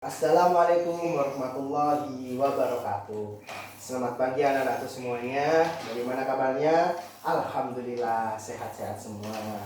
Assalamualaikum warahmatullahi wabarakatuh. Selamat pagi anak-anakku semuanya. Bagaimana kabarnya? Alhamdulillah sehat-sehat semua.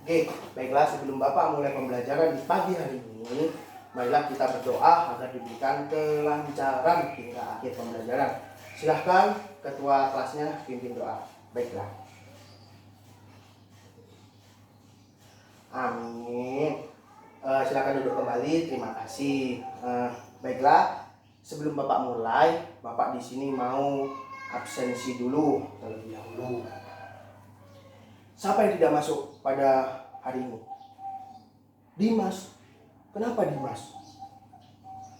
Oke, baiklah sebelum Bapak mulai pembelajaran di pagi hari ini, marilah kita berdoa agar diberikan kelancaran hingga akhir pembelajaran. Silahkan ketua kelasnya pimpin doa. Baiklah. Amin. Silakan duduk kembali. Terima kasih. Baiklah, sebelum Bapak mulai, Bapak di sini mau absensi dulu terlebih dahulu. Siapa yang tidak masuk pada hari ini? Dimas. Kenapa Dimas?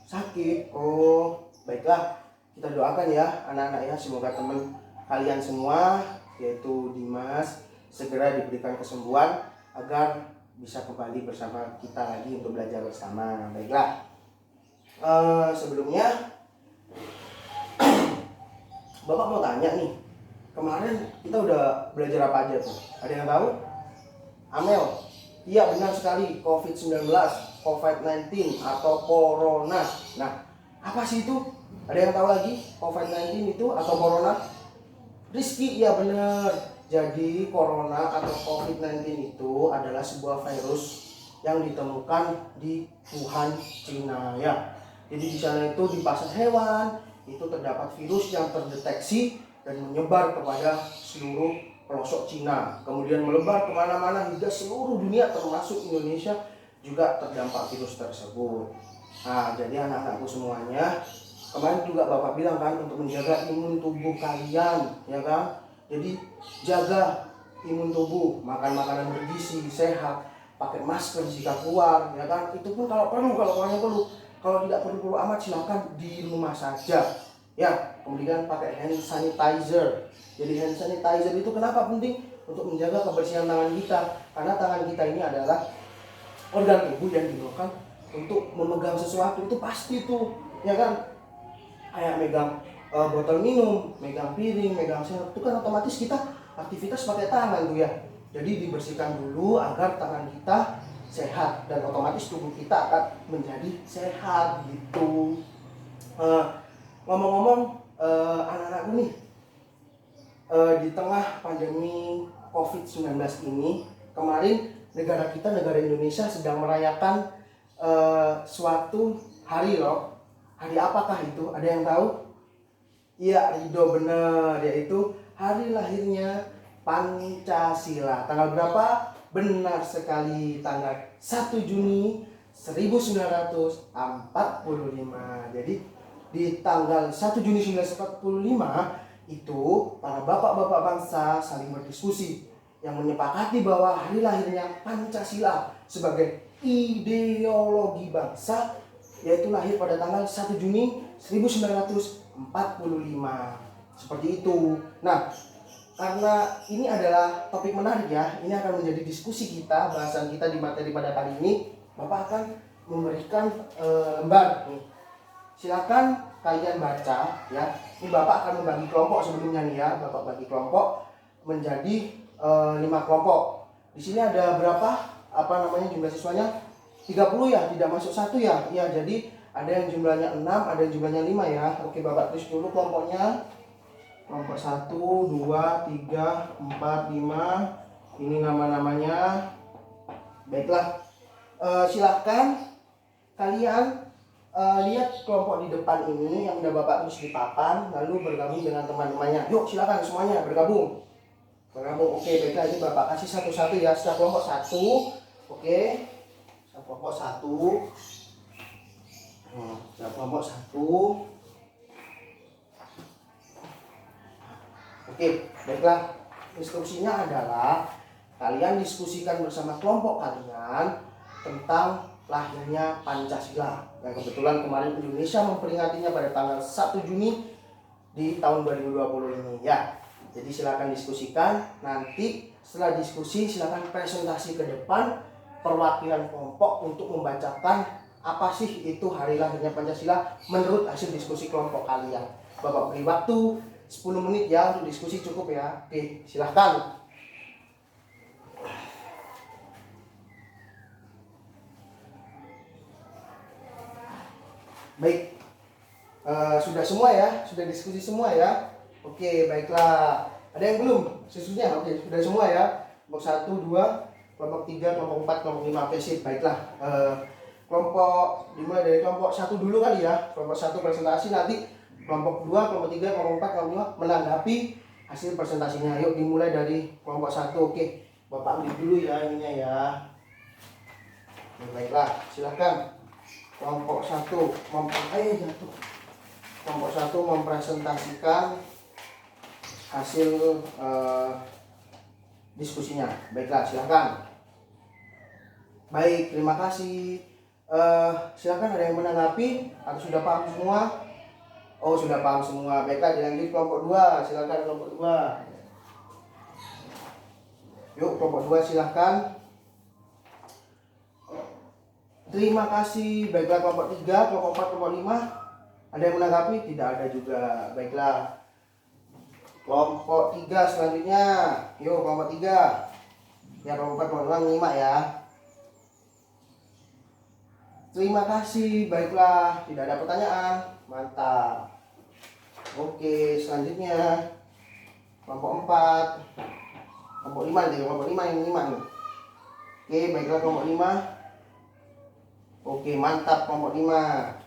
Sakit. Oh, baiklah. Kita doakan ya anak-anak ya, semoga teman kalian semua yaitu Dimas segera diberikan kesembuhan agar bisa kembali bersama kita lagi untuk belajar bersama. Baiklah, sebelumnya Bapak mau tanya nih, kemarin kita udah belajar apa aja tuh? Ada yang tahu? Amel? Iya benar sekali, COVID-19, COVID-19 atau Corona. Nah, apa sih itu? Ada yang tahu lagi COVID-19 itu atau Corona? Rizky, iya benar. Jadi Corona atau COVID-19 itu adalah sebuah virus yang ditemukan di Wuhan, Cina ya. Jadi di sana itu di pasar hewan itu terdapat virus yang terdeteksi dan menyebar kepada seluruh pelosok Cina. Kemudian melebar kemana-mana hingga seluruh dunia termasuk Indonesia juga terdampak virus tersebut. Nah, jadi anak-anakku semuanya, kemarin juga Bapak bilang kan untuk menjaga imun tubuh kalian, ya kan? Jadi jaga imun tubuh, makan makanan bergizi, sehat, pakai masker jika keluar, ya kan? Itu pun kalau perlu, kalau orangnya perlu. Kalau tidak perlu amat silakan di rumah saja. Ya, kemudian pakai hand sanitizer. Jadi hand sanitizer itu kenapa penting? Untuk menjaga kebersihan tangan kita. Karena tangan kita ini adalah organ tubuh yang digunakan untuk memegang sesuatu, itu pasti tuh, ya kan? Kayak megang botol minum, megang piring, megang sendok, itu kan otomatis kita aktivitas pakai tangan tuh ya. Jadi dibersihkan dulu agar tangan kita sehat dan otomatis tubuh kita akan menjadi sehat gitu. Ngomong-ngomong, anak-anakku nih, di tengah pandemi COVID-19 ini, kemarin negara kita, negara Indonesia sedang merayakan suatu hari loh. Hari apakah itu? Ada yang tahu? Iya, Rido bener, yaitu hari lahirnya Pancasila. Tanggal berapa? Benar sekali, tanggal 1 Juni 1945. Jadi di tanggal 1 Juni 1945 itu para bapak-bapak bangsa saling berdiskusi yang menyepakati bahwa hari lahirnya Pancasila sebagai ideologi bangsa yaitu lahir pada tanggal 1 Juni 1945. Seperti itu. Nah, karena ini adalah topik menarik ya, ini akan menjadi diskusi kita, bahasan kita di materi pada kali ini. Bapak akan memberikan lembar nih. Silakan kalian baca ya. Ini Bapak akan membagi kelompok sebelumnya nih ya. Bapak bagi kelompok menjadi 5 kelompok. Di sini ada berapa? Jumlah siswanya? 30 ya, tidak masuk 1 ya. Iya, jadi ada yang jumlahnya 6, ada yang jumlahnya 5 ya. Oke, Bapak tulis dulu kelompoknya. Kelompok 1, 2, 3, 4, 5. Ini nama-namanya. Baiklah, silahkan kalian lihat kelompok di depan ini yang udah Bapak tulis di papan, lalu bergabung dengan teman-temannya. Yuk, silakan semuanya bergabung. Oke, baiklah, ini Bapak kasih satu-satu ya. Setelah kelompok 1, oke. Kelompok 1. Kelompok 1. Oke, baiklah. Instruksinya adalah kalian diskusikan bersama kelompok kalian tentang lahirnya Pancasila. Yang kebetulan kemarin Indonesia memperingatinya pada tanggal 1 Juni di tahun 2020 ini ya. Jadi silakan diskusikan. Nanti setelah diskusi silakan presentasi ke depan perwakilan kelompok untuk membacakan apa sih itu hari lahirnya Pancasila menurut hasil diskusi kelompok kalian. Bapak beri waktu 10 menit ya untuk diskusi, cukup ya. Oke, silahkan. Baik, sudah semua ya, sudah diskusi semua ya. Oke, baiklah. Ada yang belum susunya? Oke, sudah semua ya. Kelompok 1, 2, kelompok 3, kelompok 4, kelompok 5. Oke, sip, baiklah. Kelompok dimulai dari kelompok 1 dulu kali ya. Kelompok 1 presentasi, nanti kelompok 2, kelompok 3, kelompok 4, kelompok 5 menanggapi hasil presentasinya. Yuk dimulai dari kelompok 1. Oke, Bapak ambil dulu ya ininya ya. Baiklah, silakan. Kelompok 1 kelompok 1 mempresentasikan hasil diskusinya. Baiklah, silakan. Baik, terima kasih. Silakan, ada yang menanggapi atau sudah paham semua? Oh, sudah paham semua. Baiklah, dilanjut kelompok 2. Silakan kelompok 2. Yuk, kelompok 2 silakan. Terima kasih. Baiklah, kelompok 3, kelompok 4, kelompok 5. Ada yang menanggapi? Tidak ada juga. Baiklah. Kelompok 3 selanjutnya. Yuk, kelompok 3. Ya, kelompok 4, kelompok 5 menyimak ya. Terima kasih. Baiklah, tidak ada pertanyaan. Mantap. Oke, selanjutnya kelompok 4. Kelompok 5 nih, kelompok 5 yang menyimak nih. Oke, baiklah kelompok 5. Oke, mantap kelompok 5.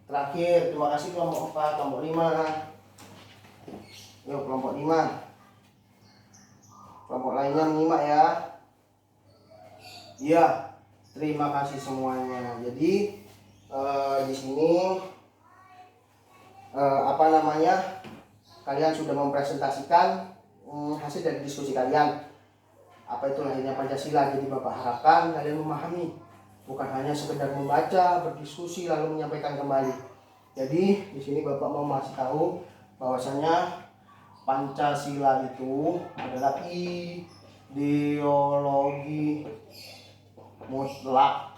Terakhir, terima kasih kelompok 4, kelompok 5. Yuk, kelompok 5. Kelompok lainnya menyimak ya. Iya, terima kasih semuanya. Jadi di sini kalian sudah mempresentasikan hasil dari diskusi kalian. Apa itu lahirnya Pancasila. Jadi Bapak harapkan kalian memahami, bukan hanya sekedar membaca, berdiskusi lalu menyampaikan kembali. Jadi di sini Bapak mau masih tahu bahwasanya Pancasila itu adalah ideologi mutlak.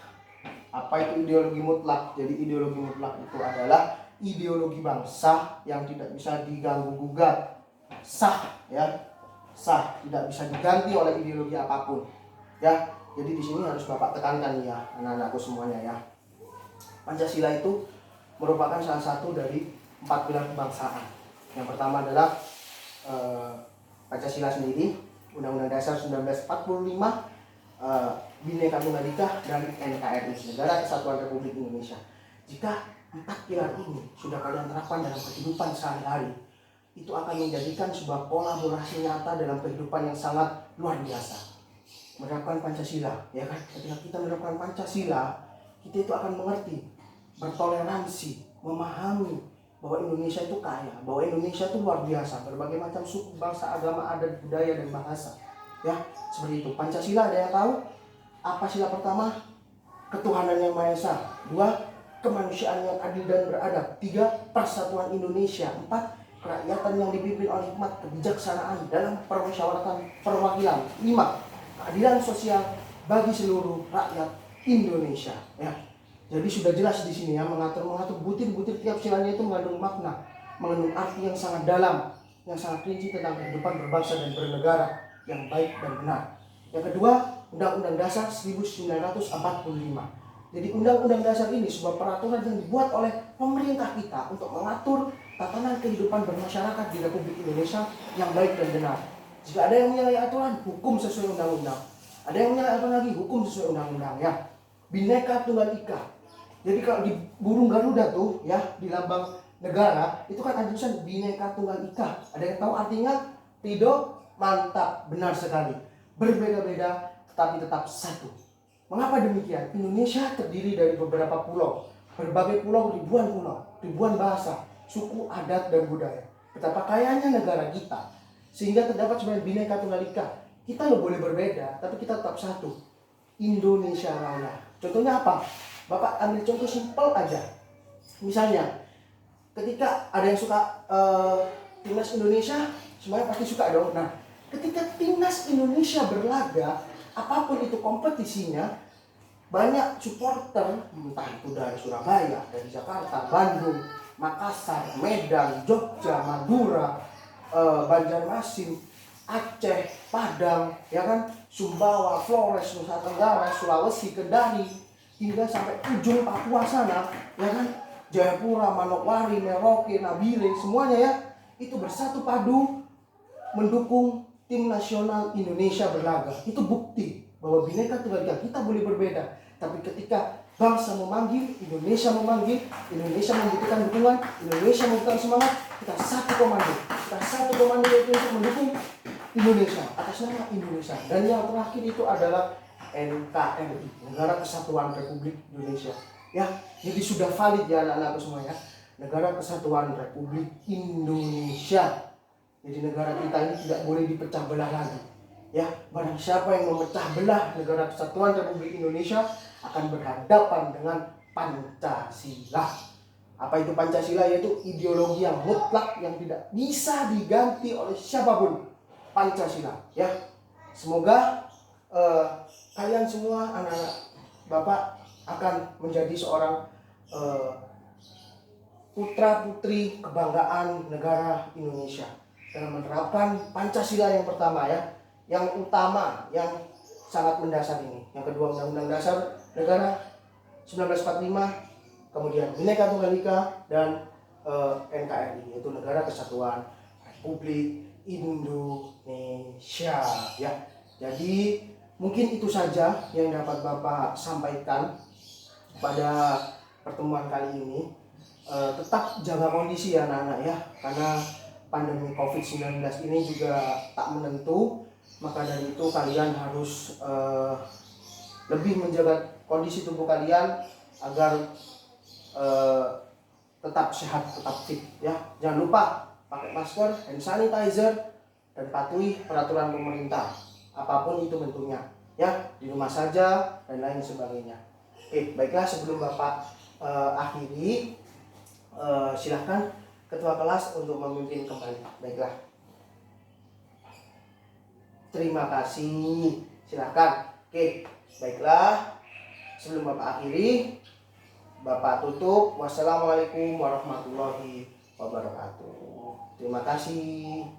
Apa itu ideologi mutlak? Jadi ideologi mutlak itu adalah ideologi bangsa yang tidak bisa diganggu gugat, sah ya, sah, tidak bisa diganti oleh ideologi apapun ya. Jadi di sini harus Bapak tekankan ya, anak-anakku semuanya ya. Pancasila itu merupakan salah satu dari 4 pilar kebangsaan. Yang pertama adalah Pancasila sendiri, Undang-Undang Dasar 1945, Bhinneka Tunggal Ika, dan NKRI, Negara Kesatuan Republik Indonesia. Jika 4 pilar ini sudah kalian terapkan dalam kehidupan sehari-hari, itu akan menjadikan sebuah kolaborasi nyata dalam kehidupan yang sangat luar biasa. Menerapkan Pancasila, ya kan? Ketika kita menerapkan Pancasila, kita itu akan mengerti, bertoleransi, memahami bahwa Indonesia itu kaya, bahwa Indonesia itu luar biasa, berbagai macam suku, bangsa, agama, adat, budaya, dan bahasa. Ya, seperti itu. Pancasila, ada yang tahu? Apa sila pertama? Ketuhanan yang Maha Esa. 2, kemanusiaan yang adil dan beradab. 3, persatuan Indonesia. 4, kerakyatan yang dipimpin oleh hikmat kebijaksanaan dalam permusyawaratan perwakilan. 5, keadilan sosial bagi seluruh rakyat Indonesia. Ya, jadi sudah jelas di sini ya, mengatur butir-butir tiap silanya itu mengandung makna, mengandung arti yang sangat dalam, yang sangat rinci tentang kehidupan berbangsa dan bernegara yang baik dan benar. Yang kedua, Undang-Undang Dasar 1945. Jadi Undang-Undang Dasar ini sebuah peraturan yang dibuat oleh pemerintah kita untuk mengatur tatanan kehidupan bermasyarakat di Republik Indonesia yang baik dan benar. Jika ada yang menyalahi aturan, hukum sesuai undang-undang. Ada yang menyalahi aturan lagi, hukum sesuai undang-undang ya. Bhinneka Tunggal Ika. Jadi kalau di burung Garuda tuh ya, di lambang negara itu kan ada tulisan Bhinneka Tunggal Ika. Ada yang tahu artinya? Ridho, mantap, benar sekali. Berbeda-beda tetapi tetap satu. Mengapa demikian? Indonesia terdiri dari beberapa pulau, berbagai pulau, ribuan bahasa, suku, adat, dan budaya. Betapa kayanya negara kita, sehingga terdapat sebenarnya Bhinneka Tunggal Ika. Kita loh boleh berbeda, tapi kita tetap satu. Indonesia Raya. Contohnya apa? Bapak ambil contoh simpel aja. Misalnya, ketika ada yang suka timnas Indonesia, semuanya pasti suka dong. Nah, ketika timnas Indonesia berlaga, apapun itu kompetisinya, banyak supporter, entah itu dari Surabaya, dari Jakarta, Bandung, Makassar, Medan, Jogja, Madura, Banjarmasin, Aceh, Padang, ya kan, Sumbawa, Flores, Nusa Tenggara, Sulawesi, Kendari, hingga sampai ujung Papua sana, ya kan, Jayapura, Manokwari, Merauke, Nabire, semuanya ya, itu bersatu padu mendukung tim nasional Indonesia berlaga. Itu bukti bahwa Bhinneka Tunggal Ika kita boleh berbeda, tapi ketika bangsa memanggil, Indonesia memanggil, Indonesia membutuhkan dukungan, Indonesia membutuhkan semangat, kita satu komando. Kita satu komando yaitu untuk mendukung Indonesia atas nama Indonesia. Dan yang terakhir itu adalah NKRI, Negara Kesatuan Republik Indonesia. Ya, jadi sudah valid ya anak-anakku semua ya. Negara Kesatuan Republik Indonesia. Jadi negara kita ini tidak boleh dipecah belah lagi. Ya, barang siapa yang memecah belah Negara Kesatuan Republik Indonesia akan berhadapan dengan Pancasila. Apa itu Pancasila? Yaitu ideologi yang mutlak yang tidak bisa diganti oleh siapapun. Pancasila. Ya, semoga kalian semua anak-anak Bapak akan menjadi seorang putra-putri kebanggaan negara Indonesia dengan menerapkan Pancasila yang pertama ya, yang utama, yang sangat mendasar ini. Yang kedua Undang-Undang Dasar Negara 1945, kemudian Bhinneka Tunggal Ika, dan NKRI, yaitu Negara Kesatuan Republik Indonesia ya. Jadi mungkin itu saja yang dapat Bapak sampaikan pada pertemuan kali ini. Tetap jaga kondisi ya anak-anak ya, karena pandemi COVID-19 ini juga tak menentu. Maka dari itu kalian harus lebih menjaga kondisi tubuh kalian agar tetap sehat, tetap fit ya. Jangan lupa pakai masker, hand sanitizer, dan patuhi peraturan pemerintah apapun itu bentuknya ya, di rumah saja dan lain sebagainya. Oke, baiklah, sebelum Bapak akhiri, silahkan ketua kelas untuk memimpin kembali. Baiklah, terima kasih, silahkan. Oke, baiklah, sebelum Bapak akhiri, Bapak tutup. Wassalamualaikum warahmatullahi wabarakatuh. Terima kasih.